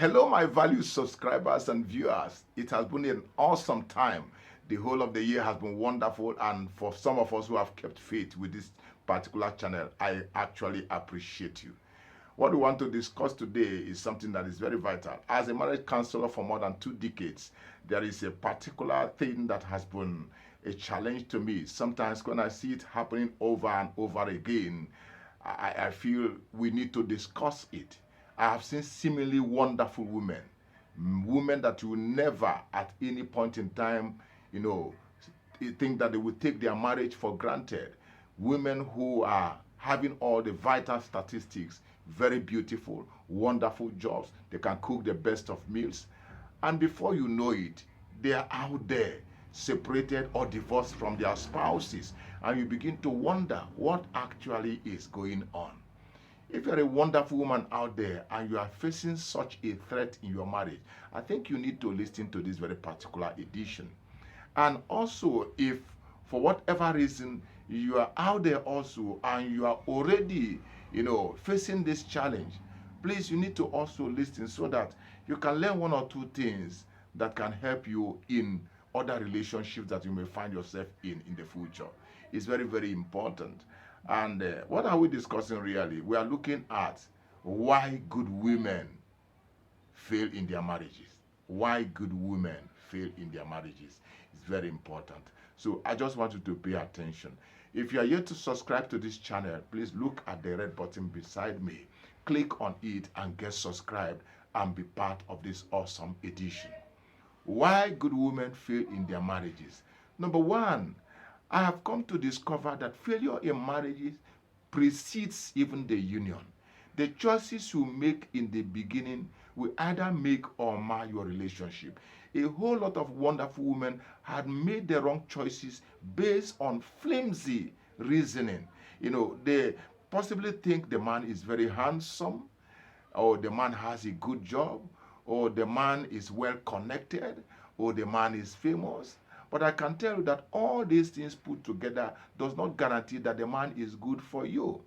Hello, my valued subscribers and viewers. It has been an awesome time. The whole of the year has been wonderful, and for some of us who have kept faith with this particular channel, I actually appreciate you. What we want to discuss today is something that is very vital. As a marriage counselor for more than 2 decades, there is a particular thing that has been a challenge to me. Sometimes when I see it happening over and over again, I feel we need to discuss it. I have seen seemingly wonderful women, women that you never at any point in time, you know, think that they will take their marriage for granted. Women who are having all the vital statistics, very beautiful, wonderful jobs. They can cook the best of meals. And before you know it, they are out there separated or divorced from their spouses. And you begin to wonder what actually is going on. If you're a wonderful woman out there and you are facing such a threat in your marriage, I think you need to listen to this very particular edition. And also, if for whatever reason you are out there also and you are already, facing this challenge, please, you need to also listen so that you can learn one or two things that can help you in other relationships that you may find yourself in the future. It's very, very important. And what are we discussing really? We are looking at why good women fail in their marriages. Why good women fail in their marriages. It's very important. So I just want you to pay attention. If you are yet to subscribe to this channel, please look at the red button beside me. Click on it and get subscribed and be part of this awesome edition. Why good women fail in their marriages. Number one, I have come to discover that failure in marriages precedes even the union. The choices you make in the beginning will either make or mar your relationship. A whole lot of wonderful women had made the wrong choices based on flimsy reasoning. They possibly think the man is very handsome, or the man has a good job, or the man is well connected, or the man is famous. But I can tell you that all these things put together does not guarantee that the man is good for you.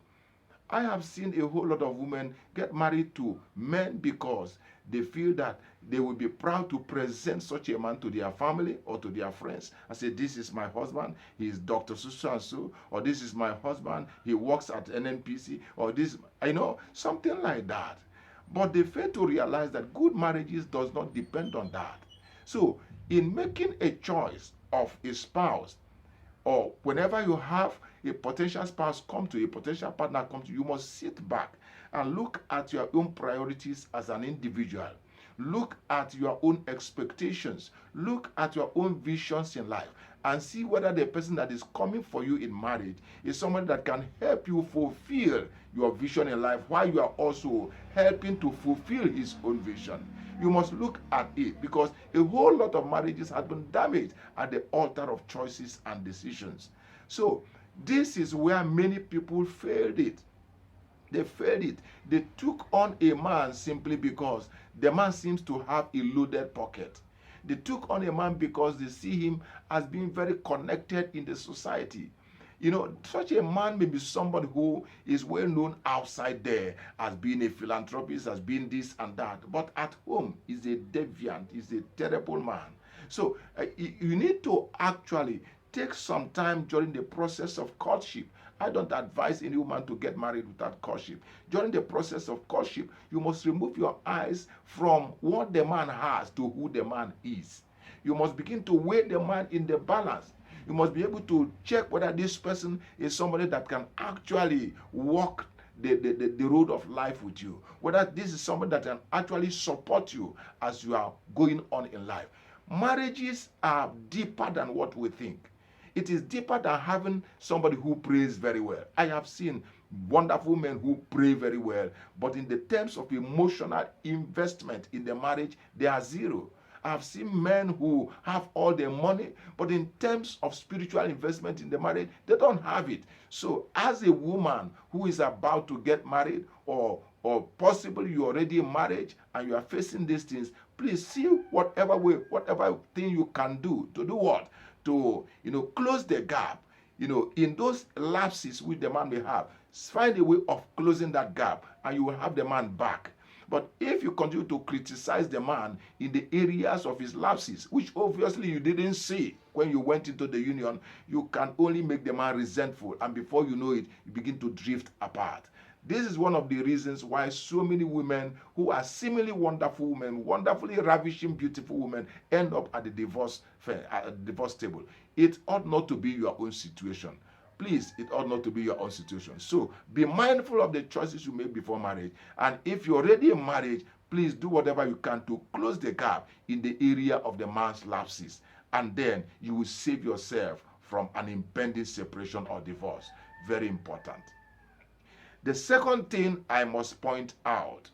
I have seen a whole lot of women get married to men because they feel that they will be proud to present such a man to their family or to their friends and say, this is my husband, he is Dr. So, or this is my husband, he works at NNPC, or this, something like that. But they fail to realize that good marriages does not depend on that. So, in making a choice of a spouse, or whenever you have a potential spouse come to you, a potential partner come to you, you must sit back and look at your own priorities as an individual. Look at your own expectations. Look at your own visions in life and see whether the person that is coming for you in marriage is someone that can help you fulfill your vision in life while you are also helping to fulfill his own vision. You must look at it because a whole lot of marriages have been damaged at the altar of choices and decisions. So this is where many people failed it. They failed it. They took on a man simply because the man seems to have a loaded pocket. They took on a man because they see him as being very connected in the society. Such a man may be somebody who is well known outside there as being a philanthropist, as being this and that. But at home, he's a deviant, he's a terrible man. So you need to actually take some time during the process of courtship. I don't advise any woman to get married without courtship. During the process of courtship, you must remove your eyes from what the man has to who the man is. You must begin to weigh the man in the balance. You must be able to check whether this person is somebody that can actually walk the road of life with you. Whether this is somebody that can actually support you as you are going on in life. Marriages are deeper than what we think. It is deeper than having somebody who prays very well. I have seen wonderful men who pray very well, but in the terms of emotional investment in the marriage, they are zero. I've seen men who have all their money, but in terms of spiritual investment in the marriage, they don't have it. So as a woman who is about to get married, or possibly you're already in marriage and you are facing these things, please see whatever thing you can do to do what? To close the gap. In those lapses which the man may have, find a way of closing that gap and you will have the man back. But if you continue to criticize the man in the areas of his lapses, which obviously you didn't see when you went into the union, you can only make the man resentful, and before you know it, you begin to drift apart. This is one of the reasons why so many women who are seemingly wonderful women, wonderfully ravishing, beautiful women, end up at the divorce table. It ought not to be your own situation. Please, it ought not to be your own situation. So be mindful of the choices you make before marriage. And if you're already in marriage, please do whatever you can to close the gap in the area of the man's lapses. And then you will save yourself from an impending separation or divorce. Very important. The second thing I must point out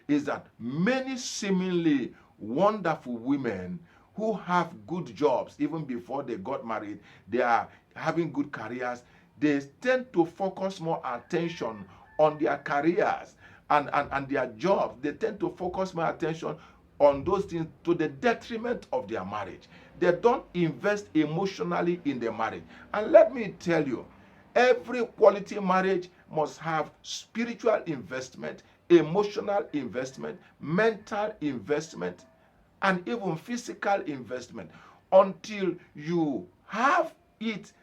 is that many seemingly wonderful women who have good jobs even before they got married, they are having good careers, they tend to focus more attention on their careers and their jobs. They tend to focus more attention on those things to the detriment of their marriage. They don't invest emotionally in their marriage. And let me tell you, every quality marriage must have spiritual investment, emotional investment, mental investment, and even physical investment. Until you have it,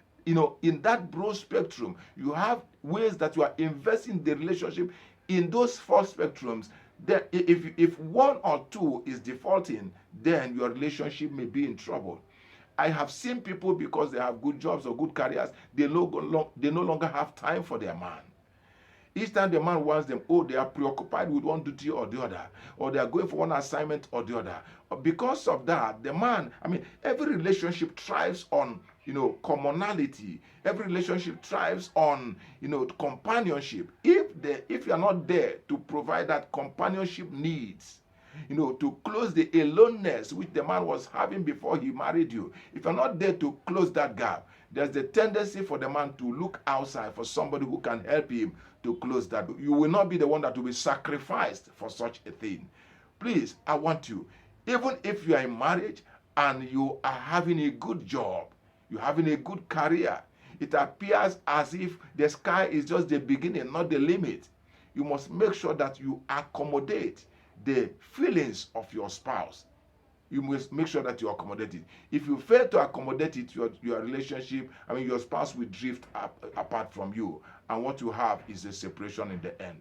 in that broad spectrum, you have ways that you are investing the relationship in those four spectrums. Then if one or two is defaulting, then your relationship may be in trouble. I have seen people, because they have good jobs or good careers, they no longer have time for their man. Each time the man wants them, they are preoccupied with one duty or the other, or they are going for one assignment or the other. Because of that, the man, every relationship thrives on, commonality. Every relationship thrives on, companionship. If you are not there to provide that companionship needs, to close the aloneness which the man was having before he married you, if you're not there to close that gap, there's the tendency for the man to look outside for somebody who can help him to close that. You will not be the one that will be sacrificed for such a thing. Please, I want you, even if you are in marriage and you are having a good job, you're having a good career, it appears as if the sky is just the beginning, not the limit. You must make sure that you accommodate the feelings of your spouse. You must make sure that you accommodate it. If you fail to accommodate it, your relationship, your spouse will drift apart from you. And what you have is a separation in the end.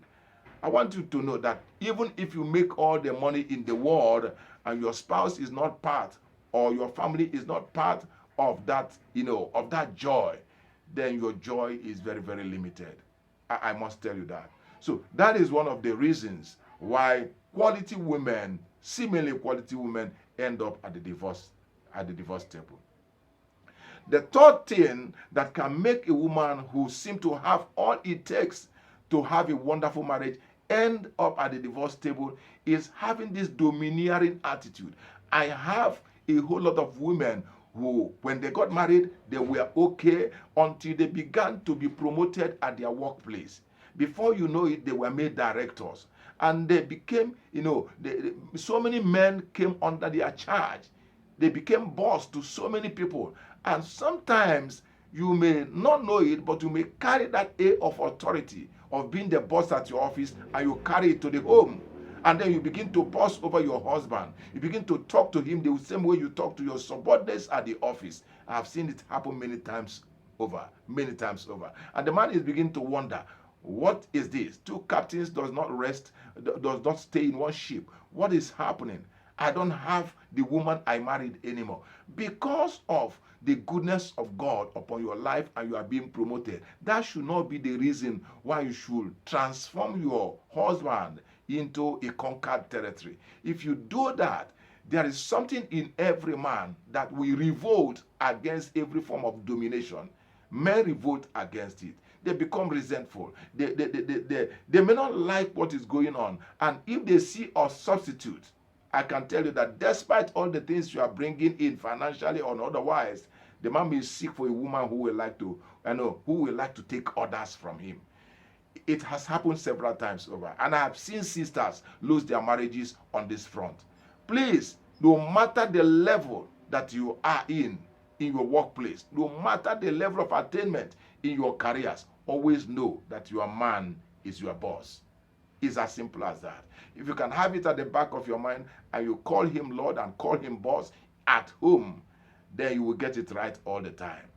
I want you to know that even if you make all the money in the world and your spouse is not part, or your family is not part of that, of that joy, then your joy is very, very limited. I must tell you that. So that is one of the reasons why quality women, seemingly quality women, end up at the divorce table. The third thing that can make a woman who seems to have all it takes to have a wonderful marriage end up at the divorce table is having this domineering attitude. I have a whole lot of women who, when they got married, they were okay until they began to be promoted at their workplace. Before you know it, they were made directors. And they became, so many men came under their charge. They became boss to so many people. And sometimes you may not know it, but you may carry that air of authority of being the boss at your office, and you carry it to the home. And then you begin to boss over your husband. You begin to talk to him the same way you talk to your subordinates at the office. I have seen it happen many times over. And the man is beginning to wonder, what is this? Two captains does not stay in one ship. What is happening? I don't have the woman I married anymore. Because of the goodness of God upon your life and you are being promoted, that should not be the reason why you should transform your husband into a conquered territory. If you do that, there is something in every man that will revolt against every form of domination. Men revolt against it. They become resentful. They may not like what is going on. And if they see a substitute, I can tell you that despite all the things you are bringing in financially or otherwise, the man may seek for a woman who will like to take orders from him. It has happened several times over. And I have seen sisters lose their marriages on this front. Please, no matter the level that you are in your workplace, no matter the level of attainment in your careers, always know that your man is your boss. It's as simple as that. If you can have it at the back of your mind and you call him Lord and call him boss at home, then you will get it right all the time.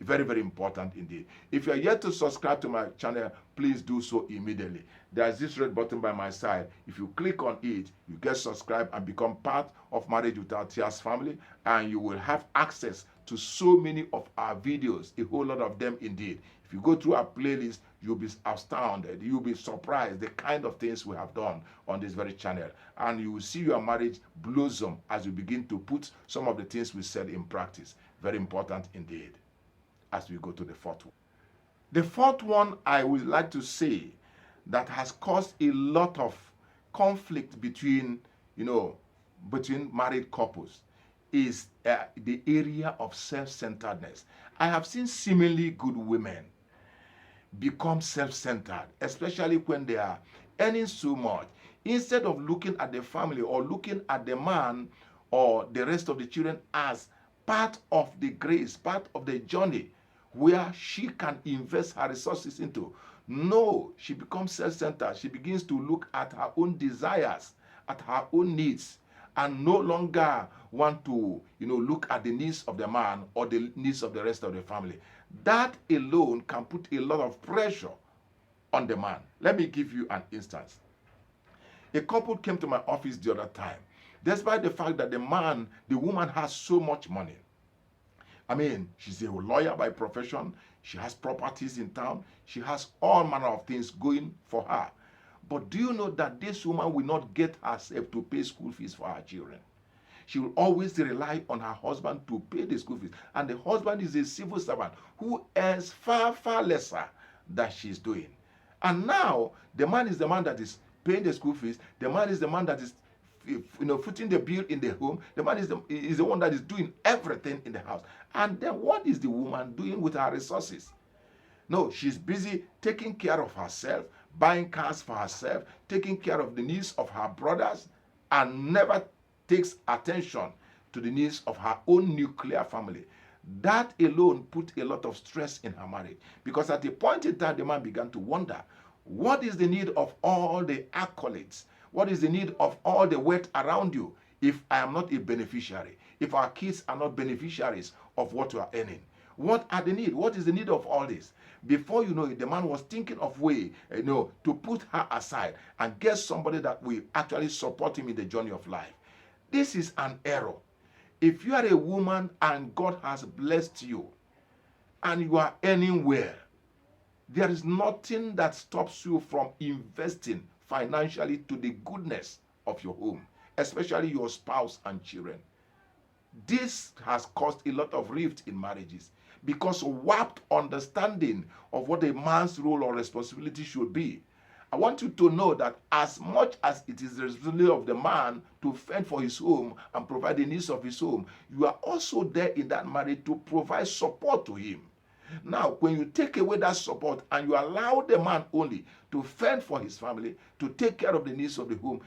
Very, very important indeed. If you are yet to subscribe to my channel, please do so immediately. There's this red button by my side. If you click on it, you get subscribed and become part of Marriage Without Tears family, and you will have access to so many of our videos, a whole lot of them indeed. If you go through our playlist, you'll be astounded. You'll be surprised the kind of things we have done on this very channel. And you will see your marriage blossom as you begin to put some of the things we said in practice. Very important indeed. As we go to the fourth one. The fourth one I would like to say that has caused a lot of conflict between married couples is the area of self-centeredness. I have seen seemingly good women become self-centered, especially when they are earning so much. Instead of looking at the family or looking at the man or the rest of the children as part of the grace, part of the journey where she can invest her resources into. No, she becomes self-centered. She begins to look at her own desires, at her own needs, and no longer want to, look at the needs of the man or the needs of the rest of the family. That alone can put a lot of pressure on the man. Let me give you an instance. A couple came to my office the other time. Despite the fact that the woman has so much money. I mean, she's a lawyer by profession. She has properties in town. She has all manner of things going for her. But do you know that this woman will not get herself to pay school fees for her children? She will always rely on her husband to pay the school fees. And the husband is a civil servant who earns far, far lesser than she's doing. And now, the man is the man that is paying the school fees. The man is the man that is footing the bill in the home. The man is the one that is doing everything in the house. And then what is the woman doing with her resources? No, she's busy taking care of herself, buying cars for herself, taking care of the needs of her brothers, and never takes attention to the needs of her own nuclear family. That alone put a lot of stress in her marriage, because at a point in time, the man began to wonder, what is the need of all the accolades? What is the need of all the wealth around you if I am not a beneficiary? If our kids are not beneficiaries of what you are earning? What are the need? What is the need of all this? Before you know it, the man was thinking of way, to put her aside and get somebody that will actually support him in the journey of life. This is an error. If you are a woman and God has blessed you and you are earning well, there is nothing that stops you from investing financially to the goodness of your home, especially your spouse and children. This has caused a lot of rift in marriages because warped understanding of what a man's role or responsibility should be. I want you to know that as much as it is the responsibility of the man to fend for his home and provide the needs of his home, you are also there in that marriage to provide support to him. Now, when you take away that support and you allow the man only to fend for his family, to take care of the needs of the home,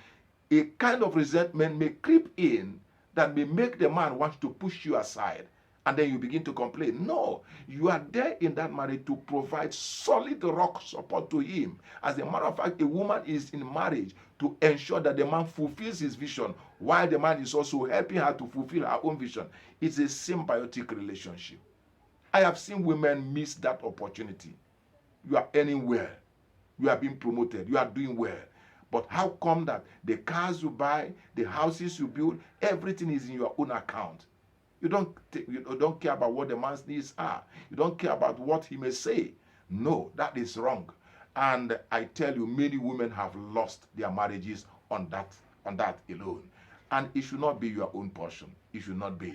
a kind of resentment may creep in that may make the man want to push you aside, and then you begin to complain. No, you are there in that marriage to provide solid rock support to him. As a matter of fact, a woman is in marriage to ensure that the man fulfills his vision, while the man is also helping her to fulfill her own vision. It's a symbiotic relationship. I have seen women miss that opportunity. You are earning well. You are being promoted. You are doing well. But how come that the cars you buy, the houses you build, everything is in your own account? You don't care about what the man's needs are. You don't care about what he may say. No, that is wrong. And I tell you, many women have lost their marriages on that alone. And it should not be your own portion. It should not be.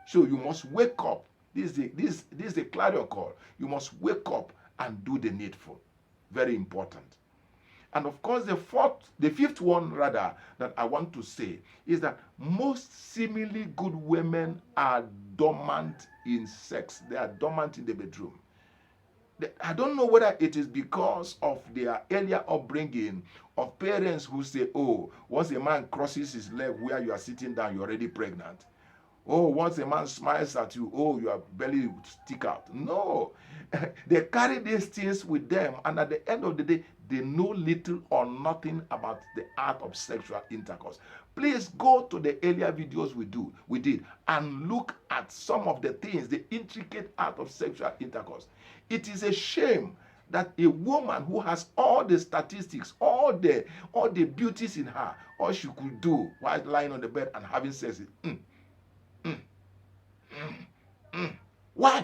So you must wake up. This is the clarion call. You must wake up and do the needful. Very important. And of course, the fifth one rather that I want to say is that most seemingly good women are dormant in sex. They are dormant in the bedroom. I don't know whether it is because of their earlier upbringing of parents who say, oh, once a man crosses his leg where you are sitting down, you're already pregnant. Oh, once a man smiles at you, oh, your belly will stick out. No. They carry these things with them, and at the end of the day, they know little or nothing about the art of sexual intercourse. Please go to the earlier videos we did, and look at some of the things, the intricate art of sexual intercourse. It is a shame that a woman who has all the statistics, all the beauties in her, all she could do while lying on the bed and having sex is why?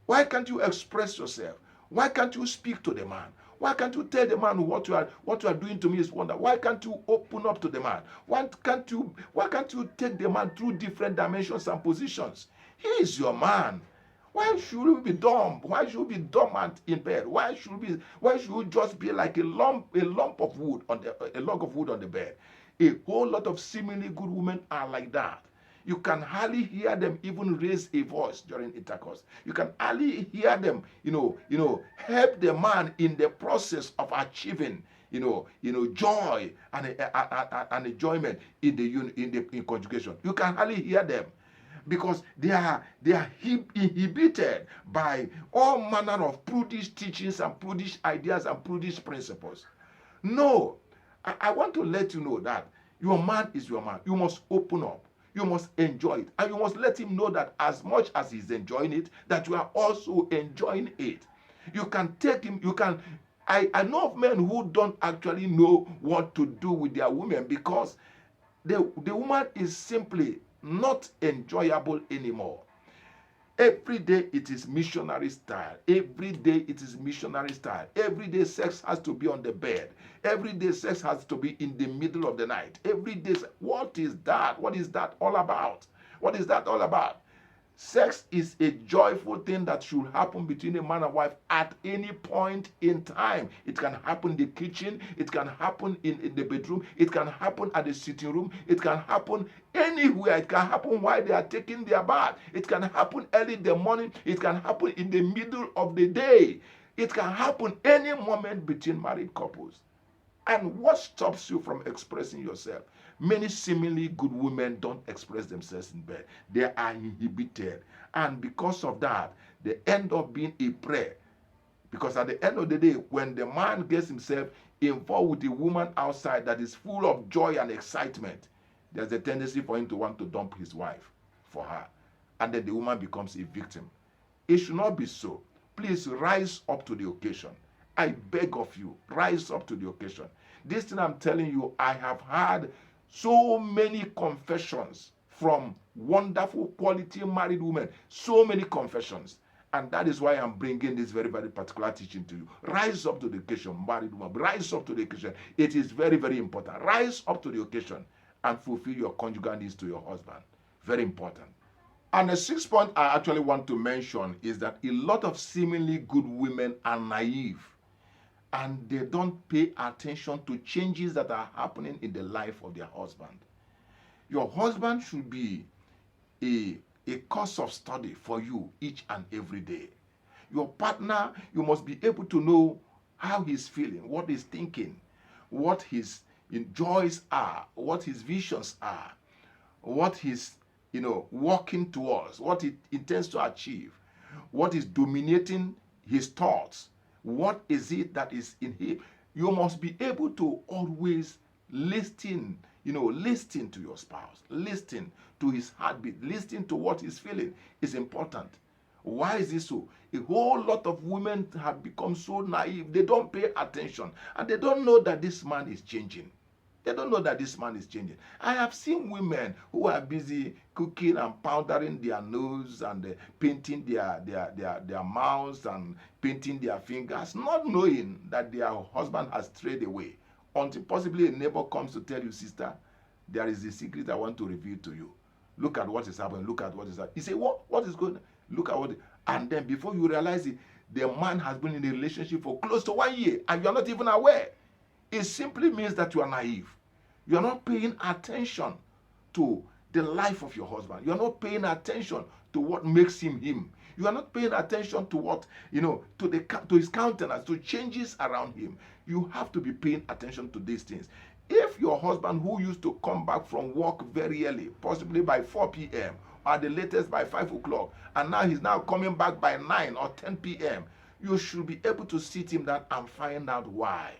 Why can't you express yourself? Why can't you speak to the man? Why can't you tell the man what you are doing to me is wonder? Why can't you open up to the man? Why can't you take the man through different dimensions and positions? He is your man. Why should you be dumb? Why should you be dormant in bed? Why should you just be like a log of wood on the bed? A whole lot of seemingly good women are like that. You can hardly hear them even raise a voice during intercourse. You can hardly hear them, help the man in the process of achieving, joy and enjoyment in conjugation. You can hardly hear them because they are inhibited by all manner of prudish teachings and prudish ideas and prudish principles. No, I want to let you know that your man is your man. You must open up. You must enjoy it. And you must let him know that as much as he's enjoying it, that you are also enjoying it. You can take him, I know of men who don't actually know what to do with their women because the woman is simply not enjoyable anymore. Every day it is missionary style. Every day it is missionary style. Every day sex has to be on the bed. Every day sex has to be in the middle of the night. Every day, what is that? What is that all about? What is that all about? Sex is a joyful thing that should happen between a man and wife at any point in time. It can happen in the kitchen. It can happen in the bedroom. It can happen at the sitting room. It can happen anywhere. It can happen while they are taking their bath. It can happen early in the morning. It can happen in the middle of the day. It can happen any moment between married couples. And what stops you from expressing yourself? Many seemingly good women don't express themselves in bed. They are inhibited. And because of that, they end up being a prey. Because at the end of the day, when the man gets himself involved with a woman outside that is full of joy and excitement, there's a tendency for him to want to dump his wife for her. And then the woman becomes a victim. It should not be so. Please rise up to the occasion. I beg of you, rise up to the occasion. This thing I'm telling you, I have had so many confessions from wonderful quality married women. So many confessions. And that is why I'm bringing this very, very particular teaching to you. Rise up to the occasion, married woman. Rise up to the occasion. It is very, very important. Rise up to the occasion and fulfill your conjugal needs to your husband. Very important. And the sixth point I actually want to mention is that a lot of seemingly good women are naive. And they don't pay attention to changes that are happening in the life of their husband. Your husband should be a course of study for you each and every day. Your partner, you must be able to know how he's feeling, what he's thinking, what his joys are, what his visions are, what he's working towards, what he intends to achieve, what is dominating his thoughts. What is it that is in him? You must be able to always listen to your spouse, listen to his heartbeat, listen to what he's feeling is important. Why is this so? A whole lot of women have become so naive. They don't pay attention and they don't know that this man is changing. They don't know that this man is changing. I have seen women who are busy cooking and powdering their nose and painting their mouths and painting their fingers, not knowing that their husband has strayed away. Until possibly a neighbor comes to tell you, sister, there is a secret I want to reveal to you. Look at what is happening. Look at what is happening. You say, what is going on? Look at what. And then before you realize it, the man has been in a relationship for close to 1 year and you're not even aware. It simply means that you are naive. You are not paying attention to the life of your husband. You are not paying attention to what makes him him. You are not paying attention to what, to his countenance, to changes around him. You have to be paying attention to these things. If your husband, who used to come back from work very early, possibly by 4 p.m., at the latest by 5 o'clock, and now he's now coming back by 9 or 10 p.m., you should be able to sit him down and find out why.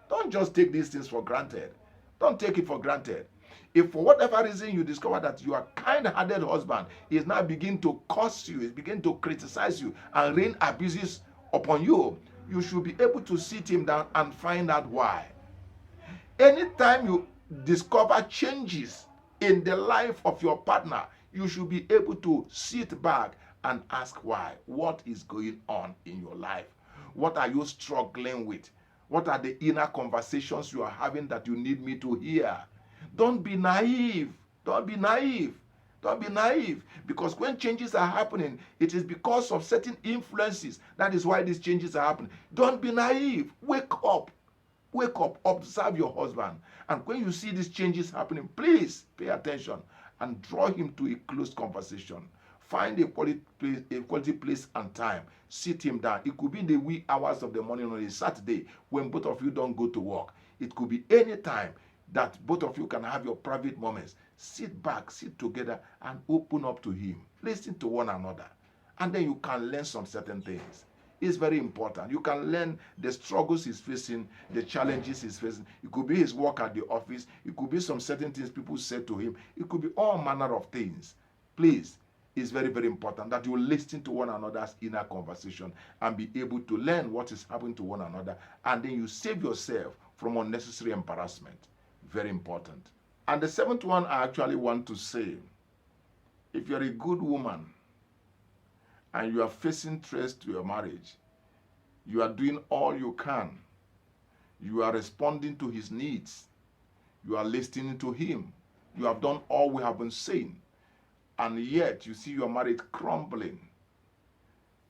Don't just take these things for granted. Don't take it for granted. If for whatever reason you discover that your kind-hearted husband is now beginning to curse you, is beginning to criticize you and rain abuses upon you, you should be able to sit him down and find out why. Anytime you discover changes in the life of your partner, you should be able to sit back and ask why. What is going on in your life? What are you struggling with? What are the inner conversations you are having that you need me to hear? Don't be naive. Don't be naive. Don't be naive. Because when changes are happening, it is because of certain influences. That is why these changes are happening. Don't be naive. Wake up. Wake up. Observe your husband. And when you see these changes happening, please pay attention and draw him to a close conversation. Find a quality place and time. Sit him down. It could be in the wee hours of the morning on a Saturday when both of you don't go to work. It could be any time that both of you can have your private moments. Sit back, sit together, and open up to him. Listen to one another. And then you can learn some certain things. It's very important. You can learn the struggles he's facing, the challenges he's facing. It could be his work at the office. It could be some certain things people said to him. It could be all manner of things. Please, it's very, very important that you listen to one another's inner conversation and be able to learn what is happening to one another. And then you save yourself from unnecessary embarrassment. Very important. And the seventh one I actually want to say, if you're a good woman and you are facing threats to your marriage, you are doing all you can. You are responding to his needs. You are listening to him. You have done all we have been saying. And yet you see your marriage crumbling.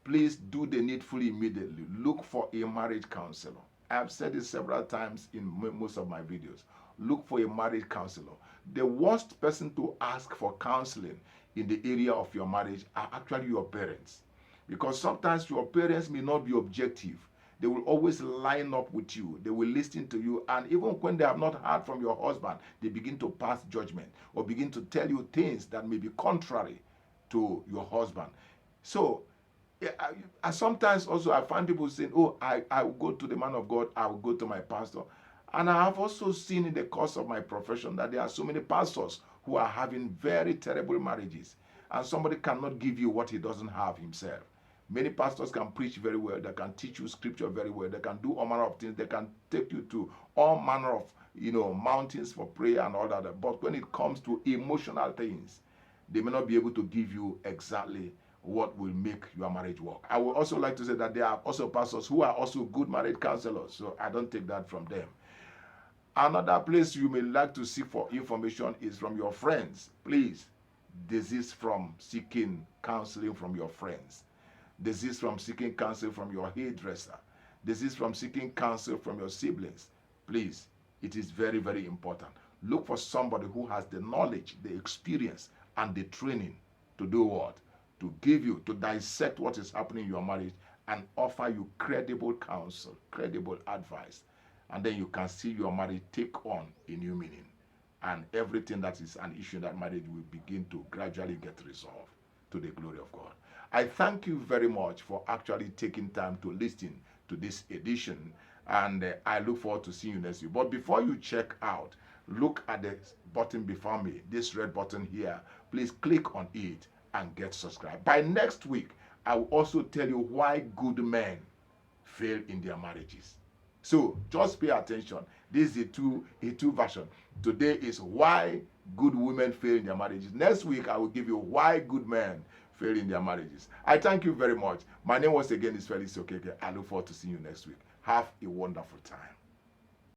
Please do the needful immediately. Look for a marriage counselor. I have said it several times in most of my videos. Look for a marriage counselor. The worst person to ask for counseling in the area of your marriage are actually your parents. Because sometimes your parents may not be objective. They will always line up with you. They will listen to you. And even when they have not heard from your husband, they begin to pass judgment or begin to tell you things that may be contrary to your husband. So, sometimes also I find people saying, oh, I will go to the man of God. I will go to my pastor. And I have also seen in the course of my profession that there are so many pastors who are having very terrible marriages. And somebody cannot give you what he doesn't have himself. Many pastors can preach very well. They can teach you scripture very well. They can do all manner of things. They can take you to all manner of, mountains for prayer and all that. But when it comes to emotional things, they may not be able to give you exactly what will make your marriage work. I would also like to say that there are also pastors who are also good marriage counselors. So I don't take that from them. Another place you may like to seek for information is from your friends. Please desist from seeking counseling from your friends. Desist from seeking counsel from your hairdresser. Desist from seeking counsel from your siblings. Please, it is very, very important. Look for somebody who has the knowledge, the experience, and the training to do what? To give you, to dissect what is happening in your marriage and offer you credible counsel, credible advice. And then you can see your marriage take on a new meaning. And everything that is an issue in that marriage will begin to gradually get resolved to the glory of God. I thank you very much for actually taking time to listen to this edition. And I look forward to seeing you next week. But before you check out, look at the button before me, this red button here. Please click on it and get subscribed. By next week, I will also tell you why good men fail in their marriages. So just pay attention. This is a two version. Today is why good women fail in their marriages. Next week, I will give you why good men fail in their marriages. I thank you very much. My name once again is Felix Okeke. I look forward to seeing you next week. Have a wonderful time.